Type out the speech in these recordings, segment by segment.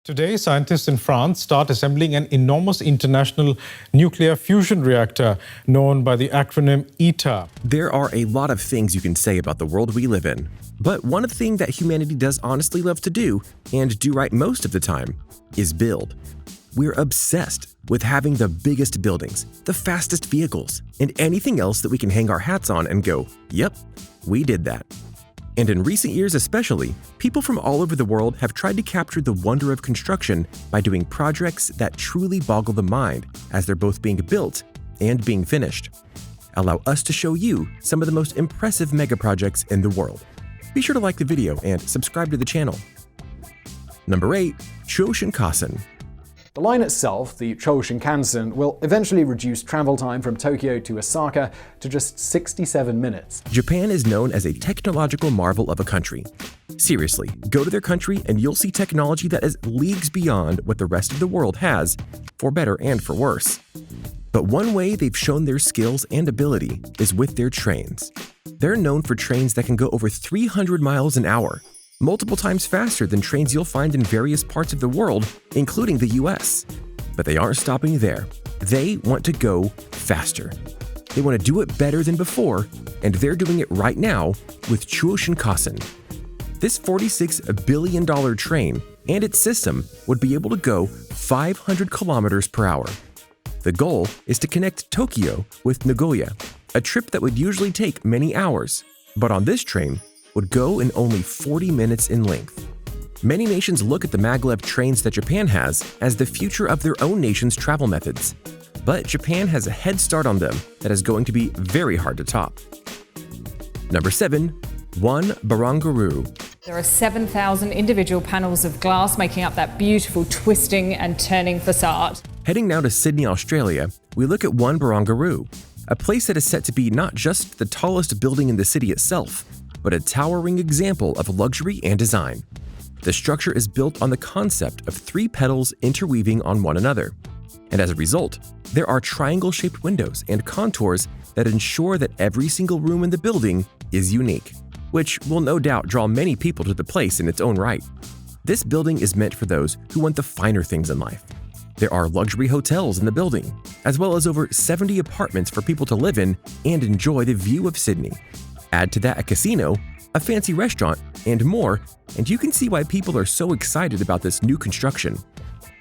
Today, scientists in France start assembling an enormous international nuclear fusion reactor known by the acronym ITER. There are a lot of things you can say about the world we live in, but one thing that humanity does honestly love to do, and do right most of the time, is build. We're obsessed with having the biggest buildings, the fastest vehicles, and anything else that we can hang our hats on and go, yep, we did that. And in recent years especially, people from all over the world have tried to capture the wonder of construction by doing projects that truly boggle the mind as they're both being built and being finished. Allow us to show you some of the most impressive megaprojects in the world. Be sure to like the video and subscribe to the channel. Number 8. Shinkansen. The line itself, the Shinkansen, will eventually reduce travel time from Tokyo to Osaka to just 67 minutes. Japan is known as a technological marvel of a country. Seriously, go to their country and you'll see technology that is leagues beyond what the rest of the world has, for better and for worse. But one way they've shown their skills and ability is with their trains. They're known for trains that can go over 300 miles an hour, multiple times faster than trains you'll find in various parts of the world, including the US. But they aren't stopping there. They want to go faster. They want to do it better than before, and they're doing it right now with Shinkansen. This $46 billion train and its system would be able to go 500 kilometers per hour. The goal is to connect Tokyo with Nagoya, a trip that would usually take many hours, but on this train, would go in only 40 minutes in length. Many nations look at the maglev trains that Japan has as the future of their own nation's travel methods. But Japan has a head start on them that is going to be very hard to top. Number 7. One Barangaroo. There are 7,000 individual panels of glass making up that beautiful twisting and turning facade. Heading now to Sydney, Australia, we look at One Barangaroo, a place that is set to be not just the tallest building in the city itself, but a towering example of luxury and design. The structure is built on the concept of 3 petals interweaving on one another. And as a result, there are triangle-shaped windows and contours that ensure that every single room in the building is unique, which will no doubt draw many people to the place in its own right. This building is meant for those who want the finer things in life. There are luxury hotels in the building, as well as over 70 apartments for people to live in and enjoy the view of Sydney. Add to that a casino, a fancy restaurant, and more, and you can see why people are so excited about this new construction.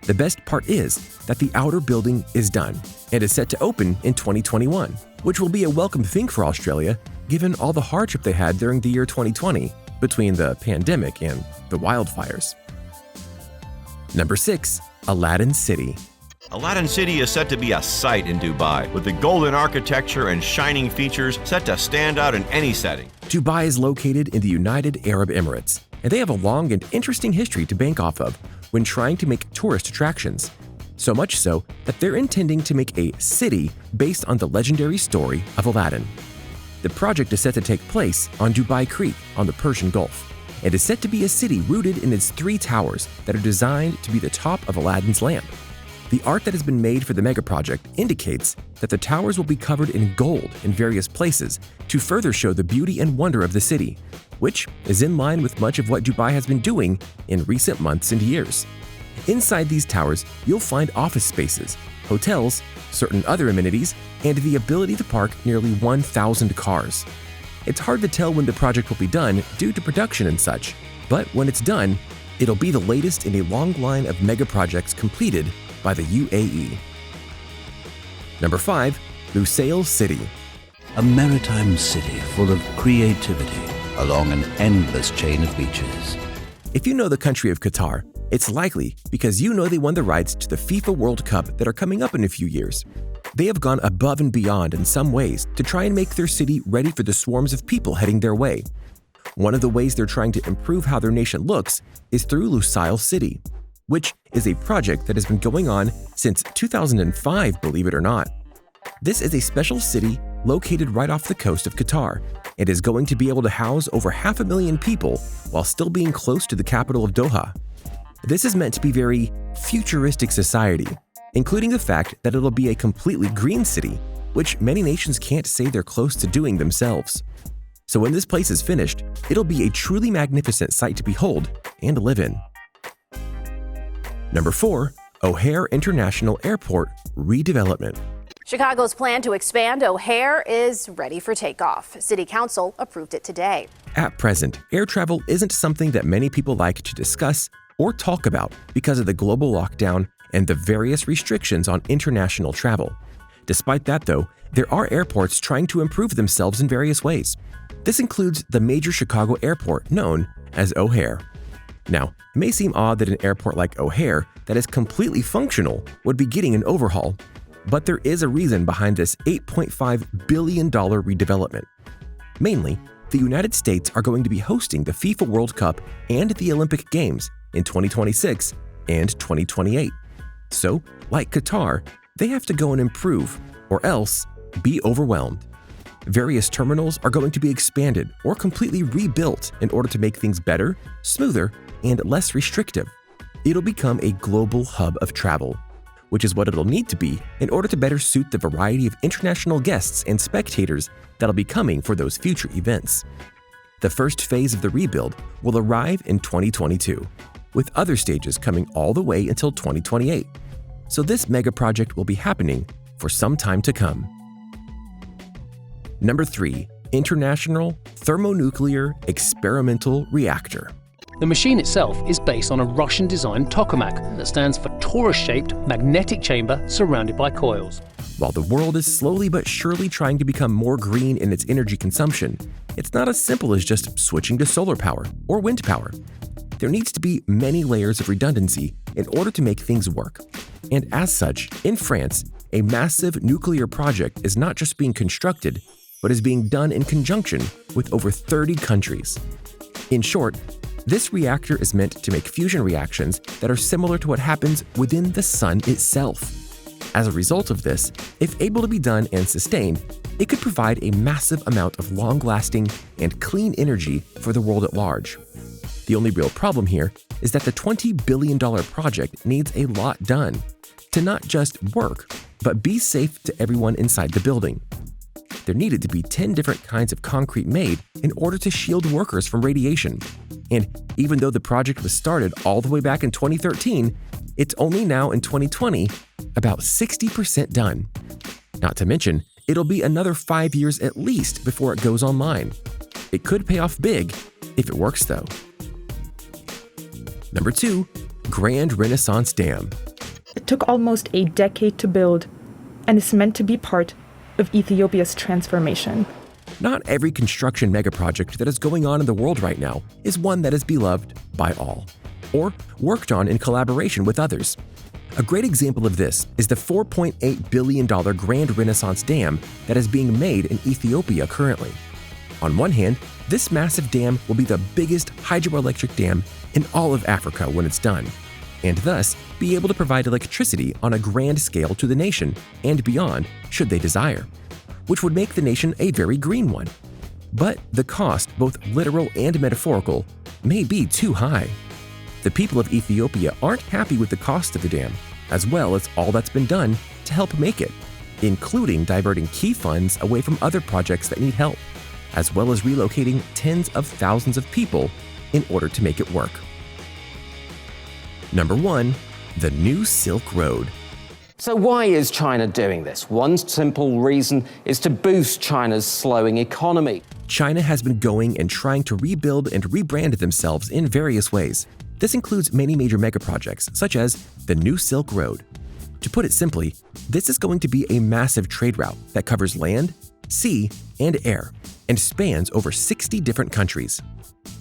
The best part is that the outer building is done and is set to open in 2021, which will be a welcome thing for Australia given all the hardship they had during the year 2020 between the pandemic and the wildfires. Number 6. Aladdin City. Aladdin City is set to be a sight in Dubai, with the golden architecture and shining features set to stand out in any setting. Dubai is located in the United Arab Emirates, and they have a long and interesting history to bank off of when trying to make tourist attractions. So much so that they're intending to make a city based on the legendary story of Aladdin. The project is set to take place on Dubai Creek on the Persian Gulf, and is set to be a city rooted in its 3 towers that are designed to be the top of Aladdin's lamp. The art that has been made for the megaproject indicates that the towers will be covered in gold in various places to further show the beauty and wonder of the city, which is in line with much of what Dubai has been doing in recent months and years. Inside these towers, you'll find office spaces, hotels, certain other amenities, and the ability to park nearly 1,000 cars. It's hard to tell when the project will be done due to production and such, but when it's done, it'll be the latest in a long line of megaprojects completed by the UAE. Number 5. Lusail City. A maritime city full of creativity along an endless chain of beaches. If you know the country of Qatar, it's likely because you know they won the rights to the FIFA World Cup that are coming up in a few years. They have gone above and beyond in some ways to try and make their city ready for the swarms of people heading their way. One of the ways they're trying to improve how their nation looks is through Lusail City, which is a project that has been going on since 2005, believe it or not. This is a special city located right off the coast of Qatar and is going to be able to house over 500,000 people while still being close to the capital of Doha. This is meant to be very futuristic society, including the fact that it'll be a completely green city, which many nations can't say they're close to doing themselves. So when this place is finished, it'll be a truly magnificent sight to behold and live in. Number 4, O'Hare International Airport redevelopment. Chicago's plan to expand O'Hare is ready for takeoff. City Council approved it today. At present, air travel isn't something that many people like to discuss or talk about because of the global lockdown and the various restrictions on international travel. Despite that, though, there are airports trying to improve themselves in various ways. This includes the major Chicago airport known as O'Hare. Now, it may seem odd that an airport like O'Hare that is completely functional would be getting an overhaul, but there is a reason behind this $8.5 billion redevelopment. Mainly, the United States are going to be hosting the FIFA World Cup and the Olympic Games in 2026 and 2028. So, like Qatar, they have to go and improve, or else be overwhelmed. Various terminals are going to be expanded or completely rebuilt in order to make things better, smoother, and less restrictive. It'll become a global hub of travel, which is what it'll need to be in order to better suit the variety of international guests and spectators that'll be coming for those future events. The first phase of the rebuild will arrive in 2022, with other stages coming all the way until 2028. So this mega project will be happening for some time to come. Number 3, International Thermonuclear Experimental Reactor. The machine itself is based on a Russian-designed tokamak that stands for torus-shaped magnetic chamber surrounded by coils. While the world is slowly but surely trying to become more green in its energy consumption, it's not as simple as just switching to solar power or wind power. There needs to be many layers of redundancy in order to make things work. And as such, in France, a massive nuclear project is not just being constructed, but is being done in conjunction with over 30 countries. In short, this reactor is meant to make fusion reactions that are similar to what happens within the sun itself. As a result of this, if able to be done and sustained, it could provide a massive amount of long-lasting and clean energy for the world at large. The only real problem here is that the $20 billion project needs a lot done to not just work, but be safe to everyone inside the building. There needed to be 10 different kinds of concrete made in order to shield workers from radiation. And even though the project was started all the way back in 2013, it's only now in 2020 about 60% done. Not to mention, it'll be another 5 years at least before it goes online. It could pay off big if it works though. Number 2, Grand Renaissance Dam. It took almost a decade to build and is meant to be part of Ethiopia's transformation. Not every construction megaproject that is going on in the world right now is one that is beloved by all, or worked on in collaboration with others. A great example of this is the $4.8 billion Grand Renaissance Dam that is being made in Ethiopia currently. On one hand, this massive dam will be the biggest hydroelectric dam in all of Africa when it's done, and thus be able to provide electricity on a grand scale to the nation and beyond should they desire, which would make the nation a very green one. But the cost, both literal and metaphorical, may be too high. The people of Ethiopia aren't happy with the cost of the dam, as well as all that's been done to help make it, including diverting key funds away from other projects that need help, as well as relocating tens of thousands of people in order to make it work. Number 1, the New Silk Road. So why is China doing this? One simple reason is to boost China's slowing economy. China has been going and trying to rebuild and rebrand themselves in various ways. This includes many major megaprojects, such as the New Silk Road. To put it simply, this is going to be a massive trade route that covers land, sea, and air, and spans over 60 different countries.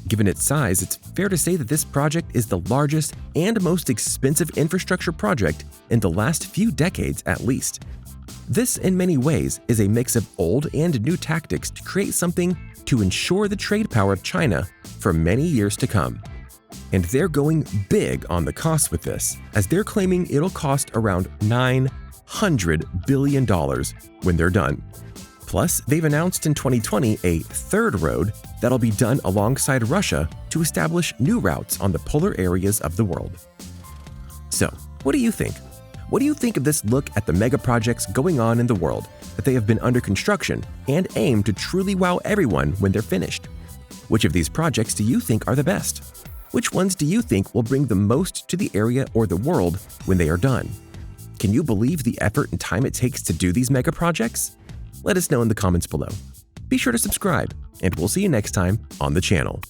Given its size, it's fair to say that this project is the largest and most expensive infrastructure project in the last few decades at least. This, in many ways, is a mix of old and new tactics to create something to ensure the trade power of China for many years to come. And they're going big on the cost with this, as they're claiming it'll cost around $900 billion when they're done. Plus, they've announced in 2020 a third road that'll be done alongside Russia to establish new routes on the polar areas of the world. So, what do you think? What do you think of this look at the mega projects going on in the world, that they have been under construction and aim to truly wow everyone when they're finished? Which of these projects do you think are the best? Which ones do you think will bring the most to the area or the world when they are done? Can you believe the effort and time it takes to do these mega projects? Let us know in the comments below. Be sure to subscribe, and we'll see you next time on the channel.